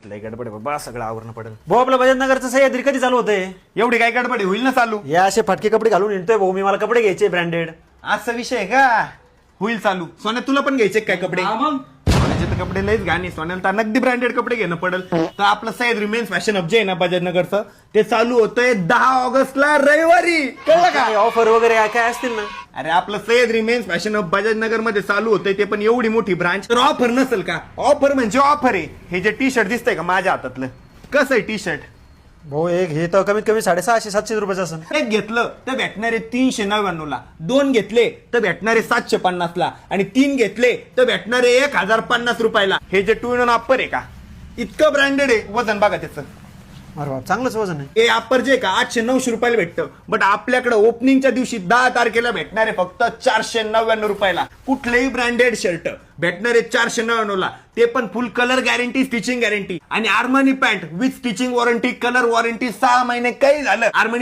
लय गडबड आहे बाबा, सगळं आवरणं पडेल भाऊ. आपलं बजाजनगरचं सह्याद्री कधी चालू होतंय? एवढी काय गडबड होईल ना चालू? या असे फटके कपडे घालून येतोय भाऊ मी, मला कपडे घ्यायचे ब्रँडेड. असा विषय आहे का? होईल चालू. सोन्या तुला पण घ्यायचे काय कपडे? सोन्याचे तर कपडे लयच घाणी. सोन्याला तर नगदी ब्रँडेड कपडे घेणं पडेल. तर आपलं सह्याद्री मेन्स फॅशन हब जे आहे ना बजाजनगरचं, ते चालू होतंय 10 ऑगस्टला रविवारी. कळलं का? ऑफर वगैरे काय असतील ना? अरे आपलं Sahyadri men's fashion hub Bajajnagar मध्ये चालू होतंय, ते पण एवढी मोठी ब्रांच. तर ऑफर नसेल का? ऑफर म्हणजे ऑफर आहे. हे जे टी शर्ट दिसतंय का माझ्या हातातलं, कसं आहे टी शर्ट? भाऊ एक हे तर कमीत कमी 650-700 रुपयाचं असं. एक घेतलं तर भेटणारे 399 ला, 2 घेतले तर भेटणारे 750 ला, आणि 3 घेतले तर भेटणारे 1050 रुपयाला. हे जे 2 इन 1 अप्पर आहे का, इतकं ब्रँडेड आहे. वजन बघा त्याचं. अरे बाप, चांगलंच वजन आहे. हे अप्पर जे का 800-900 रुपयाला भेटतं, बट आपल्याकडे ओपनिंगच्या दिवशी 10 तारखेला भेटणारे फक्त 499 रुपयाला. कुठलेही ब्रँडेड शर्ट भेटणारे 499 ला, ते पण full colour guarantee, stitching guarantee, आणि Armani pant with stitching warranty, colour warranty, 6 महिने काही झालं आर्मानी